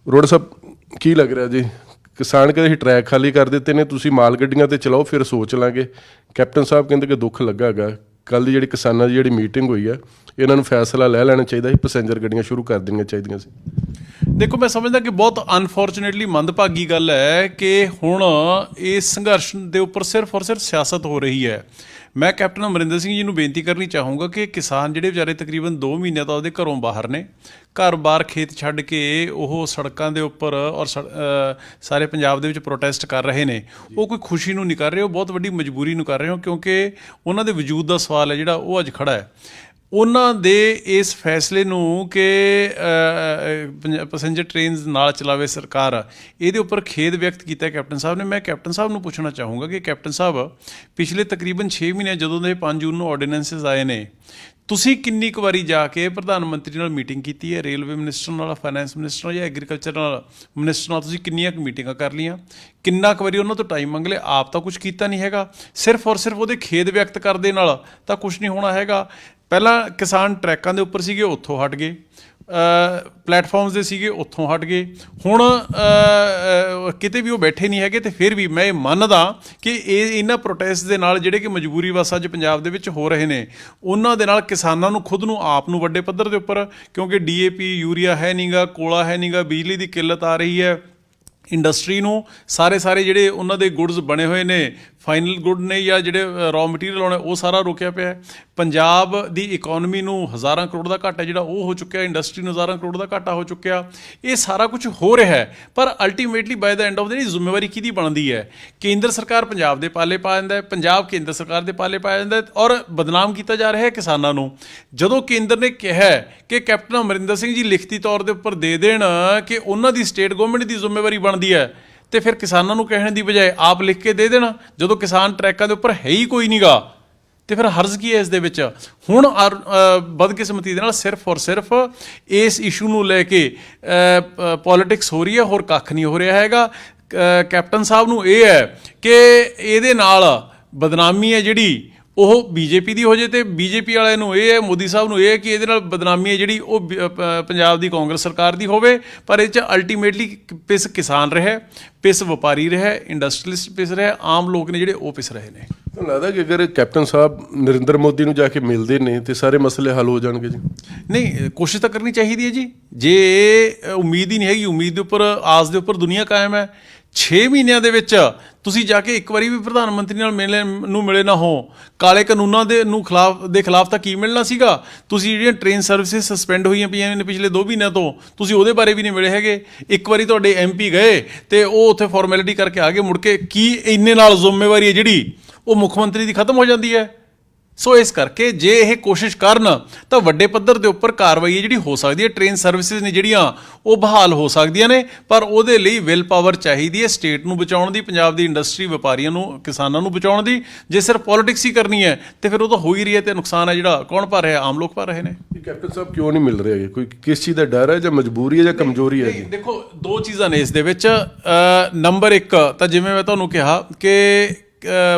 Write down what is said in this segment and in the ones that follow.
ਅਰੋੜਾ ਸਾਹਿਬ ਕੀ ਲੱਗ ਰਿਹਾ ਜੀ? ਕਿਸਾਨ ਕਹਿੰਦੇ ਟਰੈਕ ਖਾਲੀ ਕਰ ਦਿੱਤੇ ਨੇ, ਤੁਸੀਂ ਮਾਲ ਗੱਡੀਆਂ 'ਤੇ ਚਲਾਓ, ਫਿਰ ਸੋਚ ਲਾਂਗੇ। ਕੈਪਟਨ ਸਾਹਿਬ ਕਹਿੰਦੇ ਕਿ ਦੁੱਖ ਲੱਗਾ ਹੈਗਾ। ਕੱਲ੍ਹ ਦੀ ਜਿਹੜੀ ਕਿਸਾਨਾਂ ਦੀ ਜਿਹੜੀ ਮੀਟਿੰਗ ਹੋਈ ਹੈ, ਇਹਨਾਂ ਨੂੰ ਫੈਸਲਾ ਲੈ ਲੈਣਾ ਚਾਹੀਦਾ ਸੀ, ਪੈਸੇਂਜਰ ਗੱਡੀਆਂ ਸ਼ੁਰੂ ਕਰ ਦੇਣੀਆਂ ਚਾਹੀਦੀਆਂ ਸੀ। ਦੇਖੋ, ਮੈਂ ਸਮਝਦਾ ਕਿ ਬਹੁਤ ਅਨਫੋਰਚੂਨੇਟਲੀ ਮੰਦਭਾਗੀ ਗੱਲ ਹੈ ਕਿ ਹੁਣ ਇਸ ਸੰਘਰਸ਼ ਦੇ ਉੱਪਰ ਸਿਰਫ ਔਰ ਸਿਰਫ ਸਿਆਸਤ ਹੋ ਰਹੀ ਹੈ। ਮੈਂ ਕੈਪਟਨ ਅਮਰਿੰਦਰ ਸਿੰਘ ਜੀ ਨੂੰ ਬੇਨਤੀ ਕਰਨੀ ਚਾਹੂੰਗਾ ਕਿ ਕਿਸਾਨ ਜਿਹੜੇ ਵਿਚਾਰੇ ਤਕਰੀਬਨ 2 ਮਹੀਨਿਆਂ ਤੋਂ ਉਹਦੇ ਘਰੋਂ ਬਾਹਰ ਨੇ, ਘਰ-ਬਾਰ ਖੇਤ ਛੱਡ ਕੇ ਉਹ ਸੜਕਾਂ ਦੇ ਉੱਪਰ ਔਰ ਸਾਰੇ ਪੰਜਾਬ ਦੇ ਵਿੱਚ ਪ੍ਰੋਟੈਸਟ ਕਰ ਰਹੇ ਨੇ, ਉਹ ਕੋਈ ਖੁਸ਼ੀ ਨੂੰ ਨਹੀਂ ਕਰ ਰਹੇ, ਉਹ ਬਹੁਤ ਵੱਡੀ ਮਜਬੂਰੀ ਨੂੰ ਕਰ ਰਹੇ ਹੋ, ਕਿਉਂਕਿ ਉਹਨਾਂ ਦੇ ਵਜੂਦ ਦਾ ਸਵਾਲ ਹੈ ਜਿਹੜਾ ਉਹ ਅੱਜ ਖੜ੍ਹਾ ਹੈ। ਉਹਨਾਂ ਦੇ ਇਸ ਫੈਸਲੇ ਨੂੰ ਕਿ ਪੈਸੇਂਜਰ ਟ੍ਰੇਨਸ ਨਾਲ ਚਲਾਵੇ ਸਰਕਾਰ, ਇਹਦੇ ਉੱਪਰ ਖੇਦ ਵਿਅਕਤ ਕੀਤਾ ਕੈਪਟਨ ਸਾਹਿਬ ਨੇ। ਮੈਂ ਕੈਪਟਨ ਸਾਹਿਬ ਨੂੰ ਪੁੱਛਣਾ ਚਾਹੂੰਗਾ ਕਿ ਕੈਪਟਨ ਸਾਹਿਬ, ਪਿਛਲੇ ਤਕਰੀਬਨ 6 ਮਹੀਨੇ ਜਦੋਂ ਦੇ 5 ਜੂਨ ਨੂੰ ਆਰਡੀਨੈਂਸਿਸ ਆਏ ਨੇ, ਤੁਸੀਂ ਕਿੰਨੀ ਕੁ ਵਾਰੀ ਜਾ ਕੇ ਪ੍ਰਧਾਨ ਮੰਤਰੀ ਨਾਲ ਮੀਟਿੰਗ ਕੀਤੀ ਹੈ? ਰੇਲਵੇ ਮਿਨਿਸਟਰ ਨਾਲ, ਫਾਈਨੈਂਸ ਮਿਨਿਸਟਰ ਨਾਲ ਜਾਂ ਐਗਰੀਕਲਚਰ ਨਾਲ ਮਿਨਿਸਟਰ ਨਾਲ ਤੁਸੀਂ ਕਿੰਨੀਆਂ ਕੁ ਮੀਟਿੰਗਾਂ ਕਰ ਲਈਆਂ? ਕਿੰਨਾ ਕੁ ਵਾਰੀ ਉਹਨਾਂ ਤੋਂ ਟਾਈਮ ਮੰਗ ਲਿਆ? ਆਪ ਤਾਂ ਕੁਝ ਕੀਤਾ ਨਹੀਂ ਹੈਗਾ, ਸਿਰਫ ਔਰ ਸਿਰਫ ਉਹਦੇ ਖੇਦ ਵਿਅਕਤ ਕਰਦੇ ਨਾਲ ਤਾਂ ਕੁਛ ਨਹੀਂ ਹੋਣਾ ਹੈਗਾ। ਪਹਿਲਾਂ ਕਿਸਾਨ ਟਰੈਕਾਂ ਦੇ ਉੱਪਰ ਸੀਗੇ, ਉੱਥੋਂ ਹਟ ਗਏ, ਪਲੈਟਫਾਰਮਸ ਦੇ ਸੀਗੇ, ਉੱਥੋਂ ਹਟ ਗਏ, ਹੁਣ ਕਿਤੇ ਵੀ ਉਹ ਬੈਠੇ ਨਹੀਂ ਹੈਗੇ। ਅਤੇ ਫਿਰ ਵੀ ਮੈਂ ਇਹ ਮੰਨਦਾ ਕਿ ਇਹਨਾਂ ਪ੍ਰੋਟੈਸਟ ਦੇ ਨਾਲ ਜਿਹੜੇ ਕਿ ਮਜਬੂਰੀ ਵਸ ਅੱਜ ਪੰਜਾਬ ਦੇ ਵਿੱਚ ਹੋ ਰਹੇ ਨੇ, ਉਹਨਾਂ ਦੇ ਨਾਲ ਕਿਸਾਨਾਂ ਨੂੰ ਖੁਦ ਨੂੰ ਆਪ ਨੂੰ ਵੱਡੇ ਪੱਧਰ ਦੇ ਉੱਪਰ, ਕਿਉਂਕਿ DAP ਯੂਰੀਆ ਹੈ ਨਹੀਂ ਗਾ, ਕੋਲਾ ਹੈ ਨਹੀਂ ਗਾ, ਬਿਜਲੀ ਦੀ ਕਿੱਲਤ ਆ ਰਹੀ ਹੈ, ਇੰਡਸਟਰੀ ਨੂੰ ਸਾਰੇ ਜਿਹੜੇ ਉਹਨਾਂ ਦੇ ਗੁੱਡਸ ਬਣੇ ਹੋਏ ਨੇ, ਫਾਈਨਲ ਗੁੱਡ ਨੇ ਜਾਂ ਜਿਹੜੇ ਰॉ ਮਟੀਰੀਅਲ ਆਉਣੇ, ਉਹ ਸਾਰਾ ਰੋਕਿਆ ਪਿਆ ਹੈ। ਪੰਜਾਬ ਦੀ ਇਕੋਨਮੀ ਨੂੰ ਹਜ਼ਾਰਾਂ ਕਰੋੜ ਦਾ ਘਾਟਾ ਜਿਹੜਾ ਉਹ ਹੋ ਚੁੱਕਿਆ, ਇੰਡਸਟਰੀ ਨੂੰ ਹਜ਼ਾਰਾਂ ਕਰੋੜ ਦਾ ਘਾਟਾ ਹੋ ਚੁੱਕਿਆ। ਇਹ ਸਾਰਾ ਕੁਝ ਹੋ ਰਿਹਾ ਹੈ, ਪਰ ultimately by the end of the ਜ਼ਿੰਮੇਵਾਰੀ ਕਿਹਦੀ ਬਣਦੀ ਹੈ? ਕੇਂਦਰ ਸਰਕਾਰ ਪੰਜਾਬ ਦੇ ਪਾਲੇ ਪਾ ਜਾਂਦਾ ਹੈ, ਪੰਜਾਬ ਕੇਂਦਰ ਸਰਕਾਰ ਦੇ ਪਾਲੇ ਪਾਇਆ ਜਾਂਦਾ ਹੈ, ਔਰ ਬਦਨਾਮ ਕੀਤਾ ਜਾ ਰਿਹਾ ਹੈ ਕਿਸਾਨਾਂ ਨੂੰ। ਜਦੋਂ ਕੇਂਦਰ ਨੇ ਕਿਹਾ ਕਿ ਕੈਪਟਨ ਅਮਰਿੰਦਰ ਸਿੰਘ ਜੀ ਲਿਖਤੀ ਤੌਰ ਦੇ ਉੱਪਰ ਦੇ ਦੇਣ ਕਿ ਉਹਨਾਂ ਦੀ ਸਟੇਟ ਗਵਰਨਮੈਂਟ ਦੀ ਜ਼ਿੰਮੇਵਾਰੀ ਬਣਦੀ ਹੈ, ਤੇ ਫਿਰ ਕਿਸਾਨਾਂ ਨੂੰ ਕਹਿਣ ਦੀ ਬਜਾਏ ਆਪ ਲਿਖ ਕੇ ਦੇ ਦੇਣਾ। ਜਦੋਂ ਕਿਸਾਨ ਟਰੈਕਾਂ ਦੇ ਉੱਪਰ ਹੈ ਹੀ ਕੋਈ ਨਹੀਂ ਗਾ, ਤੇ ਫਿਰ ਹਰਜ਼ ਕੀ ਹੈ ਇਸ ਦੇ ਵਿੱਚ? ਹੁਣ ਬਦਕਿਸਮਤੀ ਦੇ ਨਾਲ ਸਿਰਫ ਔਰ ਸਿਰਫ ਇਸ ਇਸ਼ੂ ਨੂੰ ਲੈ ਕੇ ਪੋਲੀਟਿਕਸ ਹੋ ਰਹੀ ਹੈ, ਹੋਰ ਕੱਖ ਨਹੀਂ ਹੋ ਰਿਹਾ ਹੈਗਾ। ਕੈਪਟਨ ਸਾਹਿਬ ਨੂੰ ਇਹ ਹੈ ਕਿ ਇਹਦੇ ਨਾਲ ਬਦਨਾਮੀ ਹੈ ਜਿਹੜੀ ਉਹ BJP ਦੀ ਹੋ ਜੇ, ਤੇ BJP ਵਾਲਿਆਂ ਨੂੰ ਇਹ ਹੈ, ਮੋਦੀ ਸਾਹਿਬ ਨੂੰ ਇਹ ਹੈ ਕਿ ਇਹਦੇ ਨਾਲ ਬਦਨਾਮੀ ਹੈ ਜਿਹੜੀ ਉਹ ਪੰਜਾਬ ਦੀ ਕਾਂਗਰਸ ਸਰਕਾਰ ਦੀ ਹੋਵੇ। ਪਰ ਇਹ 'ਚ ਅਲਟੀਮੇਟਲੀ ਪਿਸ ਕਿਸਾਨ ਰਿਹਾ, ਪਿਸ ਵਪਾਰੀ ਰਿਹਾ, ਇੰਡਸਟਰੀਲਿਸਟ ਪਿਸ ਰਿਹਾ, ਆਮ ਲੋਕ ਨੇ ਜਿਹੜੇ ਉਹ ਪਿਸ ਰਹੇ ਨੇ। ਤੁਹਾਨੂੰ ਲੱਗਦਾ ਕਿ ਅਗਰ ਕੈਪਟਨ ਸਾਹਿਬ ਨਰਿੰਦਰ ਮੋਦੀ ਨੂੰ ਜਾ ਕੇ ਮਿਲਦੇ ਨੇ ਤੇ ਸਾਰੇ ਮਸਲੇ ਹੱਲ ਹੋ ਜਾਣਗੇ ਜੀ? ਨਹੀਂ, ਕੋਸ਼ਿਸ਼ ਤਾਂ ਕਰਨੀ ਚਾਹੀਦੀ ਹੈ ਜੀ। ਜੇ ਉਮੀਦ ਹੀ ਨਹੀਂ ਹੈਗੀ, ਉਮੀਦ ਦੇ ਉੱਪਰ, ਆਸ ਦੇ ਉੱਪਰ ਦੁਨੀਆ ਕਾਇਮ ਹੈ। 6 ਮਹੀਨਿਆਂ ਦੇ ਵਿੱਚ ਤੁਸੀਂ ਜਾ ਕੇ ਇੱਕ ਵਾਰੀ ਵੀ ਪ੍ਰਧਾਨ ਮੰਤਰੀ ਨਾਲ ਮਿਲੇ ਨਾ ਹੋ। ਕਾਲੇ ਕਾਨੂੰਨਾਂ ਦੇ ਖਿਲਾਫ ਤਾਂ ਕੀ ਮਿਲਣਾ ਸੀਗਾ? ਤੁਸੀਂ ਜਿਹੜੀਆਂ ਟ੍ਰੇਨ ਸਰਵਿਸਿਜ਼ ਸਸਪੈਂਡ ਹੋਈਆਂ ਪਈਆਂ ਨੇ ਪਿਛਲੇ 2 ਮਹੀਨਿਆਂ ਤੋਂ, ਤੁਸੀਂ ਉਹਦੇ ਬਾਰੇ ਵੀ ਨਹੀਂ ਮਿਲੇ ਹੈਗੇ। ਇੱਕ ਵਾਰੀ ਤੁਹਾਡੇ MP ਗਏ ਤੇ ਉਹ ਉੱਥੇ ਫਾਰਮੈਲਿਟੀ ਕਰਕੇ ਆ ਗਏ, ਮੁੜ ਕੇ ਕੀ ਇੰਨੇ ਨਾਲ ਜ਼ਿੰਮੇਵਾਰੀ ਹੈ ਜਿਹੜੀ ਉਹ ਮੁੱਖ ਮੰਤਰੀ ਦੀ ਖਤਮ ਹੋ ਜਾਂਦੀ ਹੈ। ਸੋ ਇਸ ਕਰਕੇ ਜੇ ਇਹ ਕੋਸ਼ਿਸ਼ ਕਰਨ ਤਾਂ ਵੱਡੇ ਪੱਧਰ ਦੇ ਉੱਪਰ ਕਾਰਵਾਈ ਹੈ ਜਿਹੜੀ ਹੋ ਸਕਦੀ ਹੈ। ਟ੍ਰੇਨ ਸਰਵਿਸਿਜ਼ ਨੇ ਜਿਹੜੀਆਂ ਉਹ ਬਹਾਲ ਹੋ ਸਕਦੀਆਂ ਨੇ, ਪਰ ਉਹਦੇ ਲਈ ਵਿਲ ਪਾਵਰ ਚਾਹੀਦੀ ਹੈ ਸਟੇਟ ਨੂੰ ਬਚਾਉਣ ਦੀ, ਪੰਜਾਬ ਦੀ ਇੰਡਸਟਰੀ, ਵਪਾਰੀਆਂ ਨੂੰ, ਕਿਸਾਨਾਂ ਨੂੰ ਬਚਾਉਣ ਦੀ। ਜੇ ਸਿਰਫ ਪੋਲੀਟਿਕਸ ਹੀ ਕਰਨੀ ਹੈ ਤੇ ਫਿਰ ਉਹ ਤਾਂ ਹੋ ਹੀ ਰਹੀ ਹੈ, ਤੇ ਨੁਕਸਾਨ ਹੈ ਜਿਹੜਾ ਕੌਣ ਭਰ ਰਿਹਾ? ਆਮ ਲੋਕ ਭਰ ਰਹੇ ਨੇ। ਕੈਪਟਨ ਸਾਹਿਬ ਕਿਉਂ ਨਹੀਂ ਮਿਲ ਰਹੇ? ਕੋਈ ਕਿਸ ਚੀਜ਼ ਦਾ ਡਰ ਹੈ, ਜਾਂ ਮਜਬੂਰੀ ਹੈ, ਜਾਂ ਕਮਜ਼ੋਰੀ ਹੈ ਜੀ? ਦੇਖੋ, 2 ਚੀਜ਼ਾਂ ਨੇ ਇਸ ਦੇ ਵਿੱਚ। ਨੰਬਰ 1 ਤਾਂ ਜਿਵੇਂ ਮੈਂ ਤੁਹਾਨੂੰ ਕਿਹਾ ਕਿ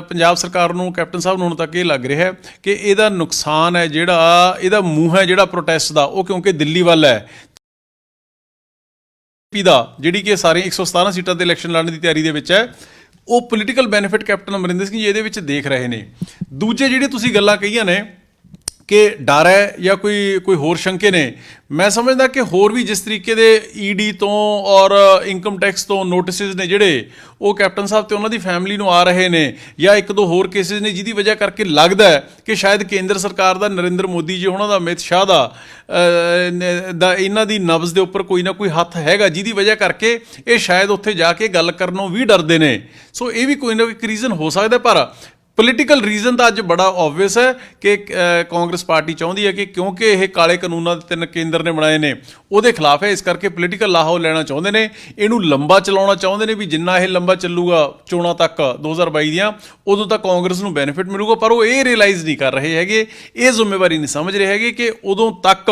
ਪੰਜਾਬ ਸਰਕਾਰ ਨੂੰ, ਕੈਪਟਨ ਸਾਹਿਬ ਨੂੰ ਹੁਣ ਤੱਕ ਇਹ ਲੱਗ ਰਿਹਾ ਕਿ ਇਹਦਾ ਨੁਕਸਾਨ ਹੈ ਜਿਹੜਾ, ਇਹਦਾ ਮੂੰਹ ਹੈ ਜਿਹੜਾ ਪ੍ਰੋਟੈਸਟ ਦਾ, ਉਹ ਕਿਉਂਕਿ ਦਿੱਲੀ ਵੱਲ ਹੈ ਦਾ, ਜਿਹੜੀ ਕਿ ਸਾਰੇ 117 ਸੀਟਾਂ ਤੇ ਇਲੈਕਸ਼ਨ ਲੜਨ ਦੀ ਤਿਆਰੀ ਦੇ ਵਿੱਚ ਹੈ। ਉਹ political benefit captain Amarinder Singh ji ਇਹਦੇ ਵਿੱਚ ਦੇਖ ਰਹੇ ਨੇ। ਦੂਜੇ ਜਿਹੜੇ ਤੁਸੀਂ ਗੱਲਾਂ ਕਹੀਆਂ ਨੇ ਕਿ ਡਰ ਹੈ ਜਾਂ ਕੋਈ ਹੋਰ ਸ਼ੰਕੇ ਨੇ, ਮੈਂ ਸਮਝਦਾ ਕਿ ਹੋਰ ਵੀ ਜਿਸ ਤਰੀਕੇ ਦੇ ED ਤੋਂ ਔਰ ਇਨਕਮ ਟੈਕਸ ਤੋਂ ਨੋਟਿਸਿਸ ਨੇ ਜਿਹੜੇ ਉਹ ਕੈਪਟਨ ਸਾਹਿਬ ਤੇ ਉਹਨਾਂ ਦੀ ਫੈਮਿਲੀ ਨੂੰ ਆ ਰਹੇ ਨੇ, ਜਾਂ 1-2 ਹੋਰ ਕੇਸਿਸ ਨੇ ਜਿਹਦੀ ਵਜ੍ਹਾ ਕਰਕੇ ਲੱਗਦਾ ਹੈ ਕਿ ਸ਼ਾਇਦ ਕੇਂਦਰ ਸਰਕਾਰ ਦਾ, ਨਰਿੰਦਰ ਮੋਦੀ ਜੀ ਉਹਨਾਂ ਦਾ, ਅਮਿਤ ਸ਼ਾਹ ਦਾ ਇਹਨਾਂ ਦੀ ਨਬਜ਼ ਦੇ ਉੱਪਰ ਕੋਈ ਨਾ ਕੋਈ ਹੱਥ ਹੈਗਾ, ਜਿਹਦੀ ਵਜ੍ਹਾ ਕਰਕੇ ਇਹ ਸ਼ਾਇਦ ਉੱਥੇ ਜਾ ਕੇ ਗੱਲ ਕਰਨੋਂ ਵੀ ਡਰਦੇ ਨੇ। ਸੋ ਇਹ ਵੀ ਕੋਈ ਨਾ ਕੋਈ ਰੀਜ਼ਨ ਹੋ ਸਕਦਾ, ਪਰ ਪੋਲੀਟੀਕਲ ਰੀਜ਼ਨ ਤਾਂ ਅੱਜ ਬੜਾ ਓਬਵੀਅਸ ਹੈ ਕਿ ਕਾਂਗਰਸ ਪਾਰਟੀ ਚਾਹੁੰਦੀ ਹੈ ਕਿ ਕਿਉਂਕਿ ਇਹ ਕਾਲੇ ਕਾਨੂੰਨਾਂ ਦੇ 3 ਕੇਂਦਰ ਨੇ ਬਣਾਏ ਨੇ, ਉਹਦੇ ਖਿਲਾਫ ਹੈ। ਇਸ ਕਰਕੇ ਪੋਲੀਟੀਕਲ ਲਾਹਾ ਲੈਣਾ ਚਾਹੁੰਦੇ ਨੇ, ਇਹਨੂੰ ਲੰਬਾ ਚਲਾਉਣਾ ਚਾਹੁੰਦੇ ਨੇ ਵੀ ਜਿੰਨਾ ਇਹ ਲੰਬਾ ਚੱਲੂਗਾ ਚੋਣਾਂ ਤੱਕ 2022 ਦੀਆਂ, ਉਦੋਂ ਤੱਕ ਕਾਂਗਰਸ ਨੂੰ ਬੈਨੀਫਿਟ ਮਿਲੂਗਾ। ਪਰ ਉਹ ਇਹ ਰਿਅਲਾਈਜ਼ ਨਹੀਂ ਕਰ ਰਹੇ ਹੈਗੇ, ਇਹ ਜ਼ਿੰਮੇਵਾਰੀ ਨਹੀਂ ਸਮਝ ਰਹੇ ਹੈਗੇ ਕਿ ਉਦੋਂ ਤੱਕ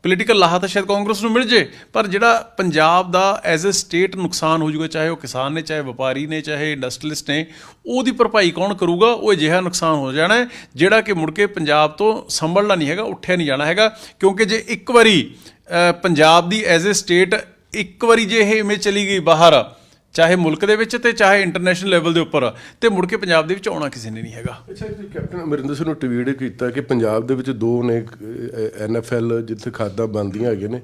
ਪੋਲੀਟੀਕਲ ਲਾਹਾ ਤਾਂ ਸ਼ਾਇਦ ਕਾਂਗਰਸ ਨੂੰ ਮਿਲ ਜੇ, ਪਰ ਜਿਹੜਾ ਪੰਜਾਬ ਦਾ ਐਜ਼ ਅ ਸਟੇਟ ਨੁਕਸਾਨ ਹੋ ਜਾਊਗਾ, ਚਾਹੇ ਉਹ ਕਿਸਾਨ ਨੇ, ਚਾਹੇ ਵਪਾਰੀ ਨੇ, ਚਾਹੇ ਇੰਡਸਟਰੀਲਿਸਟ ਨੇ, ਉਹਦੀ ਭਰਪਾਈ ਕੌਣ ਕਰੂਗਾ? ਉਹ ਅਜਿਹਾ ਨੁਕਸਾਨ ਹੋ ਜਾਣਾ ਹੈ ਜਿਹੜਾ ਕਿ ਮੁੜ ਕੇ ਪੰਜਾਬ ਤੋਂ ਸੰਭਲਣਾ ਨਹੀਂ ਹੈਗਾ, ਉੱਠਿਆ ਨਹੀਂ ਜਾਣਾ ਹੈਗਾ। ਕਿਉਂਕਿ ਜੇ ਇੱਕ ਵਾਰੀ ਪੰਜਾਬ ਦੀ ਐਜ਼ ਅ ਸਟੇਟ ਇੱਕ ਵਾਰੀ ਜੇ ਇਹ ਇਮੇਜ ਚਲੀ ਗਈ ਬਾਹਰ, ਚਾਹੇ ਮੁਲਕ ਦੇ ਵਿੱਚ ਤੇ ਚਾਹੇ ਇੰਟਰਨੈਸ਼ਨਲ ਲੈਵਲ ਦੇ ਉੱਪਰ, ਤੇ ਮੁੜ ਕੇ ਪੰਜਾਬ ਦੇ ਵਿੱਚ ਆਉਣਾ ਕਿਸੇ ਨੇ ਨਹੀਂ ਹੈਗਾ। ਅੱਛਾ ਜੀ, ਕੈਪਟਨ ਅਮਰਿੰਦਰ ਸਿੰਘ ਨੂੰ ਟਵੀਟ ਕੀਤਾ ਕਿ ਪੰਜਾਬ ਦੇ ਵਿੱਚ 2 ਨੇ NFL ਜਿੱਥੇ ਖਾਦਾਂ ਬਣਦੀਆਂ ਹੈਗੇ ਨੇ,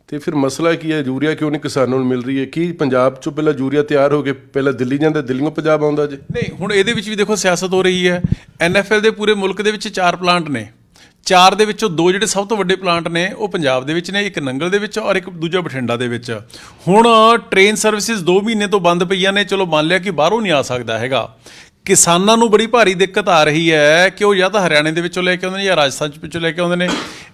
ਤੇ ਫਿਰ ਮਸਲਾ ਕੀ ਹੈ, ਯੂਰੀਆ ਕਿਉਂ ਨਹੀਂ ਕਿਸਾਨਾਂ ਨੂੰ ਮਿਲ ਰਹੀ ਹੈ? ਕੀ ਪੰਜਾਬ 'ਚੋਂ ਪਹਿਲਾਂ ਯੂਰੀਆ ਤਿਆਰ ਹੋ ਕੇ ਪਹਿਲਾਂ ਦਿੱਲੀ ਜਾਂਦਾ, ਦਿੱਲੀੋਂ ਪੰਜਾਬ ਆਉਂਦਾ ਜੀ? ਨਹੀਂ, ਹੁਣ ਇਹਦੇ ਵਿੱਚ ਵੀ ਦੇਖੋ ਸਿਆਸਤ ਹੋ ਰਹੀ ਹੈ। NFL ਦੇ ਪੂਰੇ ਮੁਲਕ ਦੇ ਵਿੱਚ 4 ਪਲਾਂਟ ਨੇ, 4 ਦੇ ਵਿੱਚੋਂ 2 ਜਿਹੜੇ ਸਭ ਤੋਂ ਵੱਡੇ ਪਲਾਂਟ ਨੇ ਉਹ ਪੰਜਾਬ ਦੇ ਵਿੱਚ ਨੇ, ਇੱਕ ਨੰਗਲ ਦੇ ਵਿੱਚ ਔਰ ਇੱਕ ਦੂਜਾ ਬਠਿੰਡਾ ਦੇ ਵਿੱਚ। ਹੁਣ ਟ੍ਰੇਨ ਸਰਵਿਸਿਜ਼ 2 ਮਹੀਨੇ ਤੋਂ ਬੰਦ ਪਈਆਂ ਨੇ, ਚਲੋ ਮੰਨ ਲਿਆ ਕਿ ਬਾਹਰੋਂ ਨਹੀਂ ਆ ਸਕਦਾ ਹੈਗਾ। ਕਿਸਾਨਾਂ ਨੂੰ ਬੜੀ ਭਾਰੀ ਦਿੱਕਤ ਆ ਰਹੀ ਹੈ ਕਿ ਉਹ ਜਾਂ ਤਾਂ ਹਰਿਆਣੇ ਦੇ ਵਿੱਚੋਂ ਲੈ ਕੇ ਆਉਂਦੇ ਨੇ ਜਾਂ ਰਾਜਸਥਾਨ ਵਿੱਚੋਂ ਲੈ ਕੇ ਆਉਂਦੇ ਨੇ,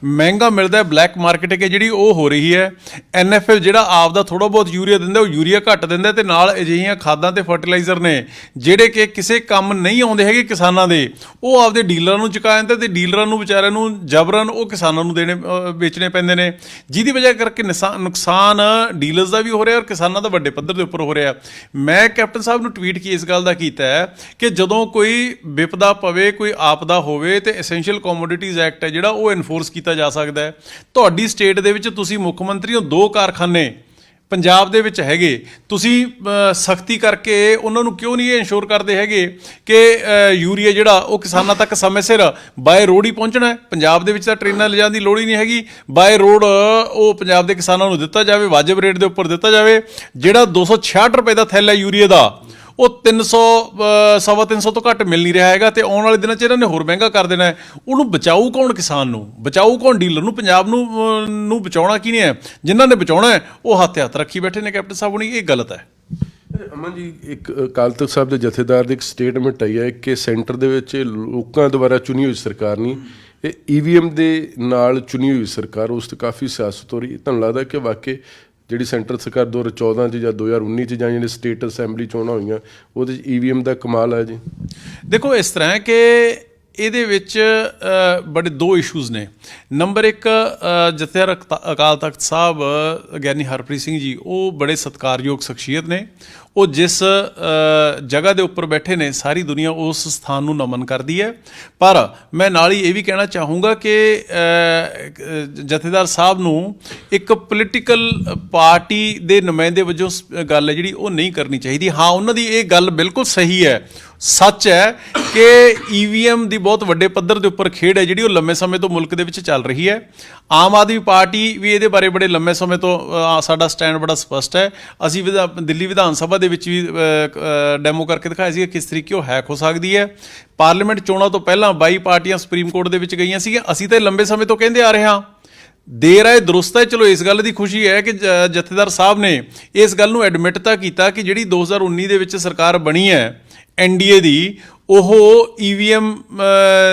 ਮਹਿੰਗਾ ਮਿਲਦਾ, ਬਲੈਕ ਮਾਰਕੀਟ ਹੈ ਜਿਹੜੀ ਉਹ ਹੋ ਰਹੀ ਹੈ। NFL ਜਿਹੜਾ ਆਪ ਦਾ ਥੋੜਾ ਬਹੁਤ ਯੂਰੀਆ ਦਿੰਦਾ, ਉਹ ਯੂਰੀਆ ਘੱਟ ਦਿੰਦਾ, ਤੇ ਨਾਲ ਅਜਿਹੀਆਂ ਖਾਦਾਂ ਤੇ ਫਰਟੀਲਾਈਜ਼ਰ ਨੇ ਜਿਹੜੇ ਕਿ ਕਿਸੇ ਕੰਮ ਨਹੀਂ ਆਉਂਦੇ ਹੈਗੇ ਕਿਸਾਨਾਂ ਦੇ, ਉਹ ਆਪਦੇ ਡੀਲਰਾਂ ਨੂੰ ਚੁਕਾ ਜਾਂਦੇ, ਤੇ ਡੀਲਰਾਂ ਨੂੰ ਵਿਚਾਰਿਆਂ ਨੂੰ ਜਬਰਨ ਉਹ ਕਿਸਾਨਾਂ ਨੂੰ ਵੇਚਣੇ ਪੈਂਦੇ ਨੇ, ਜਿਹਦੀ ਵਜ੍ਹਾ ਕਰਕੇ ਨੁਕਸਾਨ ਡੀਲਰਸ ਦਾ ਵੀ ਹੋ ਰਿਹਾ ਔਰ ਕਿਸਾਨਾਂ ਦਾ ਵੱਡੇ ਪੱਧਰ ਦੇ ਉੱਪਰ ਹੋ ਰਿਹਾ। ਮੈਂ ਕੈਪਟਨ ਸਾਹਿਬ ਨੂੰ ਟਵੀਟ ਇਸ ਗੱਲ ਦਾ ਕੀਤਾ ਹੈ ਕਿ ਜਦੋਂ ਕੋਈ ਵਿਪਦਾ ਪਵੇ, ਕੋਈ ਆਪਦਾ ਹੋਵੇ, ਤੇ ਐਸੈਂਸ਼ੀਅਲ ਕਮੋਡਿਟੀਜ਼ ਐਕਟ ਹੈ ਜਿਹੜਾ ਉਹ ਐਨਫੋਰਸ ਕੀਤਾ ਜਾ ਸਕਦਾ ਹੈ। ਤੁਹਾਡੀ ਸਟੇਟ ਦੇ ਵਿੱਚ ਤੁਸੀਂ ਮੁੱਖ ਮੰਤਰੀ ਹੋ, 2 ਕਾਰਖਾਨੇ ਪੰਜਾਬ ਦੇ ਵਿੱਚ ਹੈਗੇ, ਤੁਸੀਂ ਸਖਤੀ ਕਰਕੇ ਉਹਨਾਂ ਨੂੰ ਕਿਉਂ ਨਹੀਂ ਇਹ ਇੰਸ਼ੋਰ ਕਰਦੇ ਹੈਗੇ ਕਿ ਯੂਰੀਆ ਜਿਹੜਾ ਉਹ ਕਿਸਾਨਾਂ ਤੱਕ ਸਮੇਂ ਸਿਰ ਬਾਏ ਰੋਡ ਹੀ ਪਹੁੰਚਣਾ ਹੈ? ਪੰਜਾਬ ਦੇ ਵਿੱਚ ਤਾਂ ਟ੍ਰੇਨਾਂ ਲਿਜਾਣ ਦੀ ਲੋੜ ਹੀ ਨਹੀਂ ਹੈਗੀ, ਬਾਏ ਰੋਡ ਉਹ ਪੰਜਾਬ ਦੇ ਕਿਸਾਨਾਂ ਨੂੰ ਦਿੱਤਾ ਜਾਵੇ, ਵਾਜਬ ਰੇਟ ਦੇ ਉੱਪਰ ਦਿੱਤਾ ਜਾਵੇ। ਜਿਹੜਾ 266 ਰੁਪਏ ਦਾ ਥੈਲਾ ਯੂਰੀਆ ਦਾ, ਉਹ 300 ਸਵਾ 300 ਤੋਂ ਘੱਟ ਮਿਲ ਨਹੀਂ ਰਿਹਾ ਹੈਗਾ, ਤੇ ਆਉਣ ਵਾਲੇ ਦਿਨਾਂ 'ਚ ਇਹਨਾਂ ਨੇ ਹੋਰ ਮਹਿੰਗਾ ਕਰ ਦੇਣਾ ਹੈ। ਉਹਨੂੰ ਬਚਾਊ ਕੌਣ? ਕਿਸਾਨ ਨੂੰ ਬਚਾਊ ਕੌਣ? ਡੀਲਰ ਨੂੰ। ਪੰਜਾਬ ਨੂੰ ਬਚਾਉਣਾ ਕੀ ਨਹੀਂ ਹੈ? ਜਿਨ੍ਹਾਂ ਨੇ ਬਚਾਉਣਾ ਹੈ ਉਹ ਹੱਥ ਰੱਖੀ ਬੈਠੇ ਨੇ ਕੈਪਟਨ ਸਾਹਿਬ ਹੁਣੀ, ਇਹ ਗਲਤ ਹੈ। ਅਮਨ ਜੀ, ਇੱਕ ਅਕਾਲ ਤਖਤ ਸਾਹਿਬ ਦੇ ਜਥੇਦਾਰ ਦੀ ਇੱਕ ਸਟੇਟਮੈਂਟ ਆਈ ਹੈ ਕਿ ਸੈਂਟਰ ਦੇ ਵਿੱਚ ਲੋਕਾਂ ਦੁਆਰਾ ਚੁਣੀ ਹੋਈ ਸਰਕਾਰ ਨਹੀਂ, ਇਹ EVM ਦੇ ਨਾਲ ਚੁਣੀ ਹੋਈ ਸਰਕਾਰ, ਉਸ 'ਤੇ ਕਾਫੀ ਸਿਆਸਤ ਹੋ ਰਹੀ ਹੈ। ਤੁਹਾਨੂੰ ਲੱਗਦਾ ਕਿ ਵਾਕਈ ਜਿਹੜੀ ਸੈਂਟਰ ਸਰਕਾਰ 2014 'ਚ ਜਾਂ 2019 'ਚ ਜਾਂ ਜਿਹੜੇ ਸਟੇਟ ਅਸੈਂਬਲੀ ਚੋਣਾਂ ਹੋਈਆਂ ਉਹਦੇ 'ਚ EVM ਦਾ ਕਮਾਲ ਹੈ ਜੀ? ਦੇਖੋ, ਇਸ ਤਰ੍ਹਾਂ ਹੈ ਕਿ ਇਹਦੇ ਵਿੱਚ ਬੜੇ 2 ਇਸ਼ੂਜ਼ ਨੇ। ਨੰਬਰ 1, ਜਥੇਦਾਰ ਅਕਾਲ ਤਖਤ ਸਾਹਿਬ ਗਿਆਨੀ ਹਰਪ੍ਰੀਤ ਸਿੰਘ ਜੀ, ਉਹ ਬੜੇ ਸਤਿਕਾਰਯੋਗ ਸ਼ਖਸੀਅਤ ਨੇ। ਉਹ ਜਿਸ ਜਗ੍ਹਾ ਦੇ ਉੱਪਰ ਬੈਠੇ ਨੇ, ਸਾਰੀ ਦੁਨੀਆ ਉਸ ਸਥਾਨ ਨੂੰ ਨਮਨ ਕਰਦੀ ਹੈ। ਪਰ ਮੈਂ ਨਾਲ ਹੀ ਇਹ ਵੀ ਕਹਿਣਾ ਚਾਹੂੰਗਾ ਕਿ ਜਥੇਦਾਰ ਸਾਹਿਬ ਨੂੰ ਇੱਕ ਪੋਲੀਟੀਕਲ ਪਾਰਟੀ ਦੇ ਨੁਮਾਇੰਦੇ ਵਜੋਂ ਗੱਲ ਹੈ ਜਿਹੜੀ ਉਹ ਨਹੀਂ ਕਰਨੀ ਚਾਹੀਦੀ। ਹਾਂ, ਉਹਨਾਂ ਦੀ ਇਹ ਗੱਲ ਬਿਲਕੁਲ ਸਹੀ ਹੈ, ਸੱਚ ਹੈ ਕਿ EVM ਦੀ ਬਹੁਤ ਵੱਡੇ ਪੱਧਰ ਦੇ ਉੱਪਰ ਖੇਡ ਹੈ ਜਿਹੜੀ ਉਹ ਲੰਮੇ ਸਮੇਂ ਤੋਂ ਮੁਲਕ ਦੇ ਵਿੱਚ ਚੱਲ ਰਹੀ ਹੈ। ਆਮ ਆਦਮੀ ਪਾਰਟੀ ਵੀ ਇਹਦੇ ਬਾਰੇ ਬੜੇ ਲੰਮੇ ਸਮੇਂ ਤੋਂ ਸਾਡਾ ਸਟੈਂਡ ਬੜਾ ਸਪਸ਼ਟ ਹੈ। ਅਸੀਂ ਦਿੱਲੀ ਵਿਧਾਨ ਸਭਾ ਦੇ ਵਿੱਚ ਵੀ ਡੈਮੋ ਕਰਕੇ ਦਿਖਾਇਆ ਸੀ ਕਿ ਕਿਸ ਤਰੀਕੇ ਉਹ ਹੈਕ ਹੋ ਸਕਦੀ ਹੈ। ਪਾਰਲੀਮੈਂਟ ਚੋਣਾਂ ਤੋਂ ਪਹਿਲਾਂ 22 ਪਾਰਟੀਆਂ ਸੁਪਰੀਮ ਕੋਰਟ ਦੇ ਵਿੱਚ ਗਈਆਂ ਸੀਗੀਆਂ। ਅਸੀਂ ਤਾਂ ਲੰਬੇ ਸਮੇਂ ਤੋਂ ਕਹਿੰਦੇ ਆ ਰਹੇ ਹਾਂ, ਦੇਰ ਆਏ ਦਰੁਸਤ ਹੈ। ਚਲੋ, ਇਸ ਗੱਲ ਦੀ ਖੁਸ਼ੀ ਹੈ ਕਿ ਜਥੇਦਾਰ ਸਾਹਿਬ ਨੇ ਇਸ ਗੱਲ ਨੂੰ ਐਡਮਿਟ ਤਾਂ ਕੀਤਾ ਕਿ ਜਿਹੜੀ 2019 ਦੇ ਵਿੱਚ ਸਰਕਾਰ ਬਣੀ ਹੈ NDA ਦੀ, ਉਹ EVM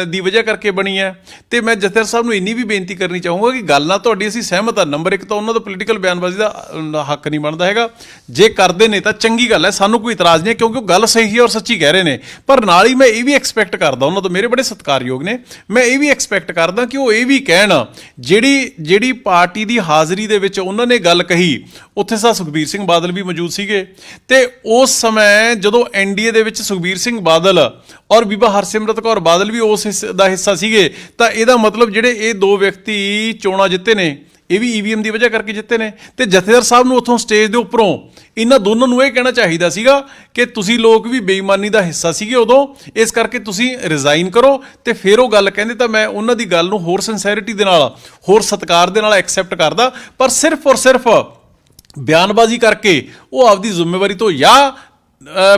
ਦੀ ਵਜ੍ਹਾ ਕਰਕੇ ਬਣੀ ਹੈ। ਤੇ ਮੈਂ ਜਥੇਦਾਰ ਸਾਹਿਬ ਨੂੰ ਇੰਨੀ ਵੀ ਬੇਨਤੀ ਕਰਨੀ ਚਾਹੂੰਗਾ ਕਿ ਗੱਲ ਨਾਲ ਤੁਹਾਡੀ ਅਸੀਂ ਸਹਿਮਤ ਹਾਂ। ਨੰਬਰ 1 ਤਾਂ ਉਹਨਾਂ ਦਾ ਪੋਲੀਟੀਕਲ ਬਿਆਨਬਾਜ਼ੀ ਦਾ ਹੱਕ ਨਹੀਂ ਬਣਦਾ ਹੈਗਾ, ਜੇ ਕਰਦੇ ਨੇ ਤਾਂ ਚੰਗੀ ਗੱਲ ਹੈ, ਸਾਨੂੰ ਕੋਈ ਇਤਰਾਜ਼ ਨਹੀਂ, ਕਿਉਂਕਿ ਉਹ ਗੱਲ ਸਹੀ ਹੈ ਔਰ ਸੱਚੀ ਕਹਿ ਰਹੇ ਨੇ। ਪਰ ਨਾਲ ਹੀ ਮੈਂ ਇਹ ਵੀ ਐਕਸਪੈਕਟ ਕਰਦਾ ਉਹਨਾਂ ਤੋਂ, ਮੇਰੇ ਬੜੇ ਸਤਿਕਾਰਯੋਗ ਨੇ, ਮੈਂ ਇਹ ਵੀ ਐਕਸਪੈਕਟ ਕਰਦਾ ਕਿ ਉਹ ਇਹ ਵੀ ਕਹਿਣ, ਜਿਹੜੀ ਪਾਰਟੀ ਦੀ ਹਾਜ਼ਰੀ ਦੇ ਵਿੱਚ ਉਹਨਾਂ ਨੇ ਗੱਲ ਕਹੀ, ਉੱਥੇ ਸਾ ਸੁਖਬੀਰ ਸਿੰਘ ਬਾਦਲ ਵੀ ਮੌਜੂਦ ਸੀਗੇ, ਤੇ ਉਸ ਸਮੇਂ ਜਦੋਂ NDA ਦੇ ਵਿੱਚ ਸੁਖਬੀਰ ਸਿੰਘ ਬਾਦਲ ਔਰ ਬੀਬਾ ਹਰਸਿਮਰਤ ਕੌਰ ਬਾਦਲ ਵੀ ਉਸ ਦਾ ਹਿੱਸਾ ਸੀਗੇ, ਤਾਂ ਇਹਦਾ ਮਤਲਬ ਜਿਹੜੇ ਇਹ 2 ਵਿਅਕਤੀ ਚੋਣਾਂ ਜਿੱਤੇ ਨੇ, ਇਹ ਵੀ EVM ਦੀ ਵਜ੍ਹਾ ਕਰਕੇ ਜਿੱਤੇ ਨੇ। ਤੇ ਜਥੇਦਾਰ ਸਾਹਿਬ ਨੂੰ ਉੱਥੋਂ ਸਟੇਜ ਦੇ ਉੱਪਰੋਂ ਇਹਨਾਂ ਦੋਨਾਂ ਨੂੰ ਇਹ ਕਹਿਣਾ ਚਾਹੀਦਾ ਸੀਗਾ ਕਿ ਤੁਸੀਂ ਲੋਕ ਵੀ ਬੇਈਮਾਨੀ ਦਾ ਹਿੱਸਾ ਸੀਗੇ ਉਦੋਂ, ਇਸ ਕਰਕੇ ਤੁਸੀਂ ਰਿਜ਼ਾਈਨ ਕਰੋ। ਤੇ ਫਿਰ ਉਹ ਗੱਲ ਕਹਿੰਦੇ ਤਾਂ ਮੈਂ ਉਹਨਾਂ ਦੀ ਗੱਲ ਨੂੰ ਹੋਰ ਸਿੰਸੈਰਿਟੀ ਦੇ ਨਾਲ, ਹੋਰ ਸਤਿਕਾਰ ਦੇ ਨਾਲ ਐਕਸੈਪਟ ਕਰਦਾ। ਪਰ ਸਿਰਫ ਔਰ ਸਿਰਫ ਬਿਆਨਬਾਜ਼ੀ ਕਰਕੇ ਉਹ ਆਪਦੀ ਜ਼ਿੰਮੇਵਾਰੀ ਤੋਂ ਜਾਂ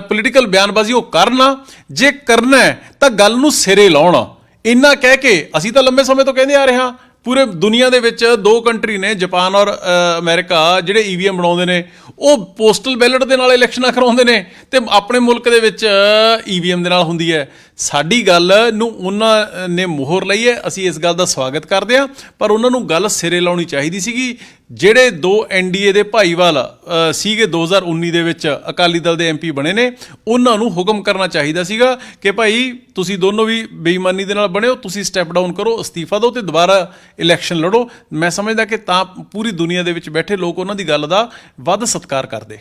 ਪੋਲੀਟੀਕਲ ਬਿਆਨਬਾਜ਼ੀ ਉਹ ਕਰਨਾ, ਜੇ ਕਰਨਾ ਤਾਂ ਗੱਲ ਨੂੰ ਸਿਰੇ ਲਾਉਣਾ। ਇੰਨਾ ਕਹਿ ਕੇ ਅਸੀਂ ਤਾਂ ਲੰਬੇ ਸਮੇਂ ਤੋਂ ਕਹਿੰਦੇ ਆ ਰਹੇ ਹਾਂ, ਪੂਰੇ ਦੁਨੀਆ ਦੇ ਵਿੱਚ 2 ਕੰਟਰੀ ਨੇ, ਜਾਪਾਨ ਔਰ ਅਮਰੀਕਾ, ਜਿਹੜੇ EVM ਬਣਾਉਂਦੇ ਨੇ, ਉਹ ਪੋਸਟਲ ਬੈਲਟ ਦੇ ਨਾਲ ਇਲੈਕਸ਼ਨਾਂ ਕਰਾਉਂਦੇ ਨੇ, ਤੇ ਆਪਣੇ ਮੁਲਕ ਦੇ ਵਿੱਚ EVM ਦੇ ਨਾਲ ਹੁੰਦੀ ਹੈ। ਸਾਡੀ ਗੱਲ ਨੂੰ ਉਹਨਾਂ ਨੇ ਮੋਹਰ ਲਈ ਹੈ, ਅਸੀਂ ਇਸ ਗੱਲ ਦਾ ਸਵਾਗਤ ਕਰਦੇ ਹਾਂ, ਪਰ ਉਹਨਾਂ ਨੂੰ ਗੱਲ ਸਿਰੇ ਲਾਉਣੀ ਚਾਹੀਦੀ ਸੀਗੀ। ਜਿਹੜੇ 2 NDA ਦੇ ਭਾਈਵਾਲ ਸੀਗੇ 2019 ਦੇ ਵਿੱਚ ਅਕਾਲੀ ਦਲ ਦੇ MP ਬਣੇ ਨੇ, ਉਹਨਾਂ ਨੂੰ ਹੁਕਮ ਕਰਨਾ ਚਾਹੀਦਾ ਸੀਗਾ ਕਿ ਭਾਈ ਤੁਸੀਂ ਦੋਨੋਂ ਵੀ ਬੇਈਮਾਨੀ ਦੇ ਨਾਲ ਬਣੇ ਹੋ, ਤੁਸੀਂ ਸਟੈਪ ਡਾਊਨ ਕਰੋ, ਅਸਤੀਫਾ ਦਿਓ ਤੇ ਦੁਬਾਰਾ ਇਲੈਕਸ਼ਨ ਲੜੋ। ਮੈਂ ਸਮਝਦਾ ਕਿ ਤਾਂ ਪੂਰੀ ਦੁਨੀਆ ਦੇ ਵਿੱਚ ਬੈਠੇ ਲੋਕ ਉਹਨਾਂ ਦੀ ਗੱਲ ਦਾ ਵੱਧ ਸਤਿਕਾਰ ਕਰਦੇ।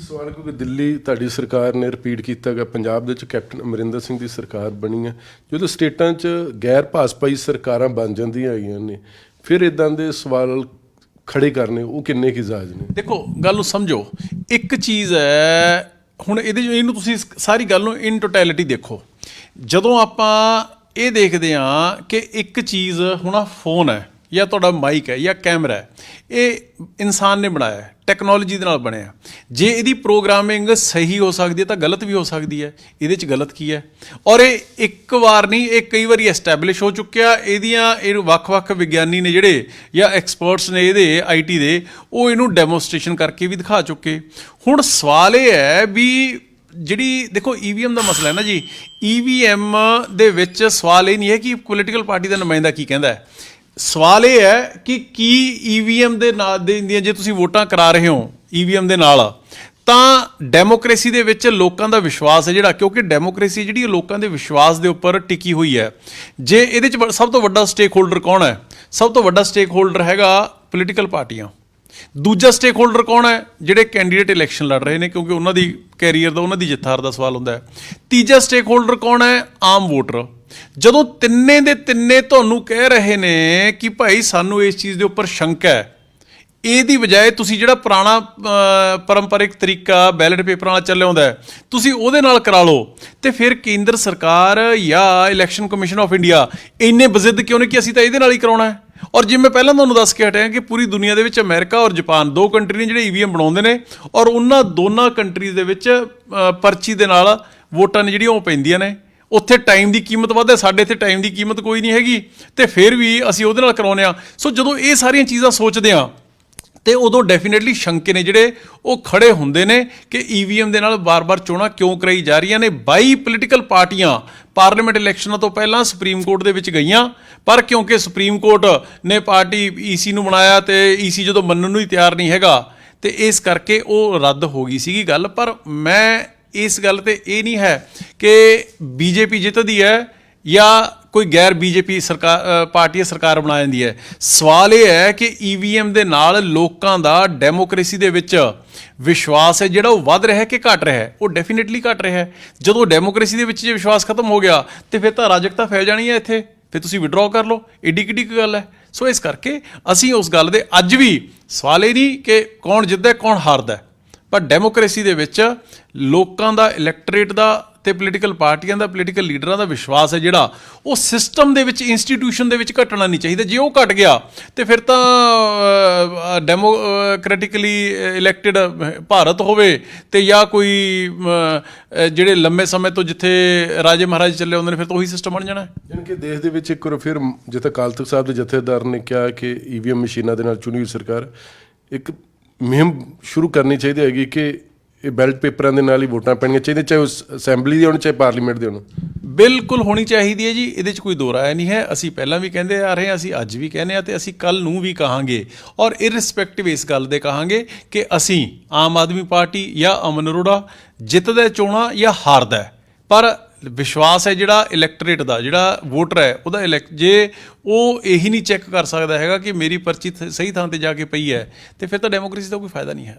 ਸਵਾਲ ਕਿਉਂਕਿ ਦਿੱਲੀ ਤੁਹਾਡੀ ਸਰਕਾਰ ਨੇ ਰਿਪੀਟ ਕੀਤਾ ਗਿਆ, ਪੰਜਾਬ ਦੇ ਵਿੱਚ ਕੈਪਟਨ ਅਮਰਿੰਦਰ ਸਿੰਘ ਦੀ ਸਰਕਾਰ ਬਣੀ ਹੈ। ਜਦੋਂ ਸਟੇਟਾਂ 'ਚ ਗੈਰ ਭਾਜਪਾਈ ਸਰਕਾਰਾਂ ਬਣ ਜਾਂਦੀਆਂ ਹੈਗੀਆਂ ਨੇ, ਫਿਰ ਇਦਾਂ ਦੇ ਸਵਾਲ ਖੜੇ ਕਰਨੇ ਉਹ ਕਿੰਨੇ ਕੁ ਜਾਇਜ਼ ਨੇ? ਦੇਖੋ ਗੱਲ ਨੂੰ ਸਮਝੋ, ਇੱਕ ਚੀਜ਼ ਹੈ ਹੁਣ ਇਹਨੂੰ ਤੁਸੀਂ ਸਾਰੀ ਗੱਲ ਨੂੰ ਇਨ ਟੋਟੈਲਿਟੀ ਦੇਖੋ। ਜਦੋਂ ਆਪਾਂ ਇਹ ਦੇਖਦੇ ਹਾਂ ਕਿ ਇੱਕ ਚੀਜ਼ ਹੁਣ ਆ ਫੋਨ ਹੈ ਜਾਂ ਤੁਹਾਡਾ ਮਾਈਕ ਹੈ ਜਾਂ ਕੈਮਰਾ ਹੈ, ਇਹ ਇਨਸਾਨ ਨੇ ਬਣਾਇਆ, ਟੈਕਨੋਲੋਜੀ ਦੇ ਨਾਲ ਬਣਿਆ। ਜੇ ਇਹਦੀ ਪ੍ਰੋਗਰਾਮਿੰਗ ਸਹੀ ਹੋ ਸਕਦੀ ਹੈ ਤਾਂ ਗਲਤ ਵੀ ਹੋ ਸਕਦੀ ਹੈ। ਇਹਦੇ 'ਚ ਗਲਤ ਕੀ ਹੈ? ਔਰ ਇਹ ਇੱਕ ਵਾਰ ਨਹੀਂ, ਇਹ ਕਈ ਵਾਰੀ ਐਸਟੈਬਲਿਸ਼ ਹੋ ਚੁੱਕਿਆ। ਇਹ ਵੱਖ-ਵੱਖ ਵਿਗਿਆਨੀ ਨੇ ਜਿਹੜੇ ਜਾਂ ਐਕਸਪਰਟਸ ਨੇ ਇਹਦੇ IT ਦੇ, ਉਹ ਇਹਨੂੰ ਡੈਮੋਸਟ੍ਰੇਸ਼ਨ ਕਰਕੇ ਵੀ ਦਿਖਾ ਚੁੱਕੇ। ਹੁਣ ਸਵਾਲ ਇਹ ਹੈ ਵੀ ਜਿਹੜੀ ਦੇਖੋ EVM ਦਾ ਮਸਲਾ ਹੈ ਨਾ ਜੀ, EVM ਦੇ ਵਿੱਚ ਸਵਾਲ ਇਹ ਨਹੀਂ ਹੈ ਕਿ ਪੋਲੀਟੀਕਲ ਪਾਰਟੀ ਦਾ ਨੁਮਾਇੰਦਾ ਕੀ ਕਹਿੰਦਾ ਹੈ। ਸਵਾਲ ਇਹ ਹੈ ਕਿ ਕੀ EVM ਦੇ ਨਾਲ ਦੀਆਂ ਜੇ ਤੁਸੀਂ ਵੋਟਾਂ ਕਰਾ ਰਹੇ ਹੋ EVM ਦੇ ਨਾਲ, ਤਾਂ ਡੈਮੋਕ੍ਰੇਸੀ ਦੇ ਵਿੱਚ ਲੋਕਾਂ ਦਾ ਵਿਸ਼ਵਾਸ ਹੈ ਜਿਹੜਾ, ਕਿਉਂਕਿ ਡੈਮੋਕ੍ਰੇਸੀ ਜਿਹੜੀ ਲੋਕਾਂ ਦੇ ਵਿਸ਼ਵਾਸ ਦੇ ਉੱਪਰ ਟਿਕੀ ਹੋਈ ਹੈ। ਜੇ ਇਹਦੇ 'ਚ ਸਭ ਤੋਂ ਵੱਡਾ ਸਟੇਕ ਹੋਲਡਰ ਕੌਣ ਹੈ? ਸਭ ਤੋਂ ਵੱਡਾ ਸਟੇਕ ਹੋਲਡਰ ਹੈਗਾ ਪੋਲੀਟੀਕਲ ਪਾਰਟੀਆਂ। ਦੂਜਾ ਸਟੇਕ ਹੋਲਡਰ ਕੌਣ ਹੈ? ਜਿਹੜੇ ਕੈਂਡੀਡੇਟ ਇਲੈਕਸ਼ਨ ਲੜ ਰਹੇ ਨੇ, ਕਿਉਂਕਿ ਉਹਨਾਂ ਦੀ ਕੈਰੀਅਰ ਦਾ, ਉਹਨਾਂ ਦੀ ਜਿੱਤ ਹਾਰ ਦਾ ਸਵਾਲ ਹੁੰਦਾ ਹੈ। ਤੀਜਾ ਸਟੇਕ ਹੋਲਡਰ ਕੌਣ ਹੈ? ਆਮ ਵੋਟਰ। ਜਦੋਂ ਤਿੰਨੇ ਦੇ ਤਿੰਨੇ ਤੁਹਾਨੂੰ ਕਹਿ ਰਹੇ ਨੇ ਕਿ ਭਾਈ ਸਾਨੂੰ ਇਸ ਚੀਜ਼ ਦੇ ਉੱਪਰ ਸ਼ੰਕਾ ਹੈ, ਇਹਦੀ ਬਜਾਏ ਤੁਸੀਂ ਜਿਹੜਾ ਪੁਰਾਣਾ ਪਰੰਪਰਿਕ ਤਰੀਕਾ ਬੈਲਟ ਪੇਪਰਾਂ ਨਾਲ ਚੱਲਿਆ ਆਉਂਦਾ ਹੈ, ਤੁਸੀਂ ਉਹਦੇ ਨਾਲ ਕਰਾ ਲਓ, ਤੇ ਫਿਰ ਕੇਂਦਰ ਸਰਕਾਰ ਜਾਂ ਇਲੈਕਸ਼ਨ ਕਮਿਸ਼ਨ ਆਫ ਇੰਡੀਆ ਇੰਨੇ ਬਜ਼ਿੱਦ ਕਿਉਂ ਨੇ ਕਿ ਅਸੀਂ ਤਾਂ ਇਹਦੇ ਨਾਲ ਹੀ ਕਰਾਉਣਾ ਹੈ? ਔਰ ਜਿਵੇਂ ਮੈਂ ਪਹਿਲਾਂ ਤੁਹਾਨੂੰ ਦੱਸ ਕੇ ਹਟਿਆ ਕਿ ਪੂਰੀ ਦੁਨੀਆ ਦੇ ਵਿੱਚ ਅਮਰੀਕਾ ਔਰ ਜਾਪਾਨ ਦੋ ਕੰਟਰੀ ਨੇ ਜਿਹੜੇ EVM ਬਣਾਉਂਦੇ ਨੇ, ਔਰ ਉਹਨਾਂ ਦੋਨਾਂ ਕੰਟਰੀਜ਼ ਦੇ ਵਿੱਚ ਪਰਚੀ ਦੇ ਨਾਲ ਵੋਟਾਂ ਨੇ ਜਿਹੜੀਆਂ ਉਹ ਪੈਂਦੀਆਂ ਨੇ। ਉੱਥੇ ਟਾਈਮ ਦੀ ਕੀਮਤ ਵੱਧ ਹੈ, ਸਾਡੇ ਇੱਥੇ ਟਾਈਮ ਦੀ ਕੀਮਤ ਕੋਈ ਨਹੀਂ ਹੈਗੀ, ਤੇ ਫਿਰ ਵੀ ਅਸੀਂ ਉਹਦੇ ਨਾਲ ਕਰਾਉਂਦੇ ਹਾਂ। ਸੋ ਜਦੋਂ ਇਹ ਸਾਰੀਆਂ ਚੀਜ਼ਾਂ ਸੋਚਦੇ ਹਾਂ ਤੇ ਉਦੋਂ ਡੈਫੀਨੇਟਲੀ ਸ਼ੰਕੇ ਨੇ ਜਿਹੜੇ ਉਹ ਖੜੇ ਹੁੰਦੇ ਨੇ ਕਿ EVM ਦੇ ਨਾਲ ਬਾਰ-ਬਾਰ ਚੋਣਾਂ ਕਿਉਂ ਕਰਾਈ ਜਾ ਰਹੀਆਂ ਨੇ। 22 ਪੋਲੀਟੀਕਲ ਪਾਰਟੀਆਂ ਪਾਰਲੀਮੈਂਟ ਇਲੈਕਸ਼ਨਾਂ ਤੋਂ ਪਹਿਲਾਂ ਸੁਪਰੀਮ ਕੋਰਟ ਦੇ ਵਿੱਚ ਗਈਆਂ, ਪਰ ਕਿਉਂਕਿ ਸੁਪਰੀਮ ਕੋਰਟ ਨੇ ਪਾਰਟੀ EC ਨੂੰ ਬਣਾਇਆ ਤੇ EC ਜਦੋਂ ਮੰਨਣ ਨੂੰ ਹੀ ਤਿਆਰ ਨਹੀਂ ਹੈਗਾ, ਤੇ ਇਸ ਕਰਕੇ ਉਹ ਰੱਦ ਹੋ ਗਈ ਸੀਗੀ ਗੱਲ। ਪਰ ਮੈਂ ਇਸ ਗੱਲ ਤੇ ਇਹ ਨਹੀਂ ਹੈ ਕਿ BJP ਜਿੱਤਦੀ ਹੈ ਜਾਂ ਕੋਈ ਗੈਰ BJP ਸਰਕਾਰ ਪਾਰਟੀ ਸਰਕਾਰ ਬਣਾ ਜਾਂਦੀ ਹੈ। ਸਵਾਲ ਇਹ ਹੈ ਕਿ EVM ਦੇ ਨਾਲ ਲੋਕਾਂ ਦਾ ਡੈਮੋਕ੍ਰੇਸੀ ਦੇ ਵਿੱਚ ਵਿਸ਼ਵਾਸ ਹੈ ਜਿਹੜਾ ਉਹ ਵੱਧ ਰਿਹਾ ਕਿ ਘਟ ਰਿਹਾ ਹੈ? ਉਹ ਡੈਫੀਨੇਟਲੀ ਘਟ ਰਿਹਾ ਹੈ। ਜਦੋਂ ਡੈਮੋਕ੍ਰੇਸੀ ਦੇ ਵਿੱਚ ਜੇ ਵਿਸ਼ਵਾਸ ਖਤਮ ਹੋ ਗਿਆ ਤੇ ਫਿਰ ਤਾਂ ਅਰਾਜਕਤਾ ਫੈਲ ਜਾਣੀ ਹੈ ਇੱਥੇ, ਫਿਰ ਤੁਸੀਂ ਵਿਡਰਾਅ ਕਰ ਲਓ, ਏਡੀ ਕਿੱਡੀ ਕੁ ਗੱਲ ਹੈ। ਸੋ ਇਸ ਕਰਕੇ ਅਸੀਂ ਉਸ ਗੱਲ ਦੇ ਅੱਜ ਵੀ ਸਵਾਲ ਇਹ ਨਹੀਂ ਕਿ ਕੌਣ ਜਿੱਤਦਾ ਕੌਣ ਹਾਰਦਾ, ਪਰ ਡੈਮੋਕ੍ਰੇਸੀ ਦੇ ਵਿੱਚ ਲੋਕਾਂ ਦਾ, ਇਲੈਕਟੋਰੇਟ ਦਾ ਤੇ ਪੋਲੀਟੀਕਲ ਪਾਰਟੀਆਂ ਦਾ, ਪੋਲੀਟੀਕਲ ਲੀਡਰਾਂ ਦਾ ਵਿਸ਼ਵਾਸ ਹੈ ਜਿਹੜਾ ਉਹ ਸਿਸਟਮ ਦੇ ਵਿੱਚ, ਇੰਸਟੀਟਿਊਸ਼ਨ ਦੇ ਵਿੱਚ ਘਟਣਾ ਨਹੀਂ ਚਾਹੀਦਾ। ਜੇ ਉਹ ਘਟ ਗਿਆ ਤੇ ਫਿਰ ਤਾਂ ਡੈਮੋਕ੍ਰੈਟਿਕਲੀ ਇਲੈਕਟਿਡ ਭਾਰਤ ਹੋਵੇ ਤੇ ਜਾਂ ਕੋਈ ਜਿਹੜੇ ਲੰਮੇ ਸਮੇਂ ਤੋਂ ਜਿੱਥੇ ਰਾਜੇ ਮਹਾਰਾਜੇ ਚੱਲੇ ਹੁੰਦੇ ਨੇ, ਫਿਰ ਤਾਂ ਉਹੀ ਸਿਸਟਮ ਬਣ ਜਾਣਾ। ਯਾਨੀ ਕਿ ਦੇਸ਼ ਦੇ ਵਿੱਚ ਇੱਕ ਵਾਰ ਫਿਰ ਜਿੱਥੇ ਅਕਾਲ ਤਖਤ ਸਾਹਿਬ ਦੇ ਜਥੇਦਾਰ ਨੇ ਕਿਹਾ ਕਿ EVM ਮਸ਼ੀਨਾਂ ਦੇ ਨਾਲ ਚੁਣੀ ਹੋਈ ਸਰਕਾਰ ਇੱਕ ਮੁਹਿੰਮ ਸ਼ੁਰੂ ਕਰਨੀ ਚਾਹੀਦੀ ਹੈਗੀ ਕਿ ਇਹ ਬੈਲਟ ਪੇਪਰਾਂ ਦੇ ਨਾਲ ਹੀ ਵੋਟਾਂ ਪੈਣੀਆਂ ਚਾਹੀਦੀਆਂ, ਚਾਹੇ ਉਹ ਅਸੈਂਬਲੀ ਦੇ ਹੋਣ ਚਾਹੇ ਪਾਰਲੀਮੈਂਟ ਦੇ ਹੋਣ। ਬਿਲਕੁਲ ਹੋਣੀ ਚਾਹੀਦੀ ਹੈ ਜੀ, ਇਹਦੇ 'ਚ ਕੋਈ ਦੋ ਰਾਏ ਨਹੀਂ ਹੈ। ਅਸੀਂ ਪਹਿਲਾਂ ਵੀ ਕਹਿੰਦੇ ਆ ਰਹੇ ਹਾਂ, ਅਸੀਂ ਅੱਜ ਵੀ ਕਹਿੰਦੇ ਹਾਂ, ਤੇ ਅਸੀਂ ਕੱਲ੍ਹ ਨੂੰ ਵੀ ਕਹਾਂਗੇ। ਔਰ ਇਰਰਿਸਪੈਕਟਿਵ ਇਸ ਗੱਲ ਦੇ ਕਹਾਂਗੇ ਕਿ ਅਸੀਂ ਆਮ ਆਦਮੀ ਪਾਰਟੀ ਜਾਂ ਅਮਨ ਅਰੋੜਾ ਜਿੱਤਦਾ ਚੋਣਾਂ ਜਾਂ ਹਾਰਦਾ, ਪਰ ਵਿਸ਼ਵਾਸ ਹੈ ਜਿਹੜਾ ਇਲੈਕਟੋਰੇਟ ਦਾ, ਜਿਹੜਾ ਵੋਟਰ ਹੈ ਉਹਦਾ, ਜੇ ਉਹ ਇਹੀ ਨਹੀਂ ਚੈੱਕ ਕਰ ਸਕਦਾ ਹੈਗਾ ਕਿ ਮੇਰੀ ਪਰਚੀ ਸਹੀ ਥਾਂ ਤੇ ਜਾ ਕੇ ਪਈ ਹੈ, ਤੇ ਫਿਰ ਤਾਂ ਡੈਮੋਕ੍ਰੇਸੀ ਦਾ ਕੋਈ ਫਾਇਦਾ ਨਹੀਂ ਹੈ।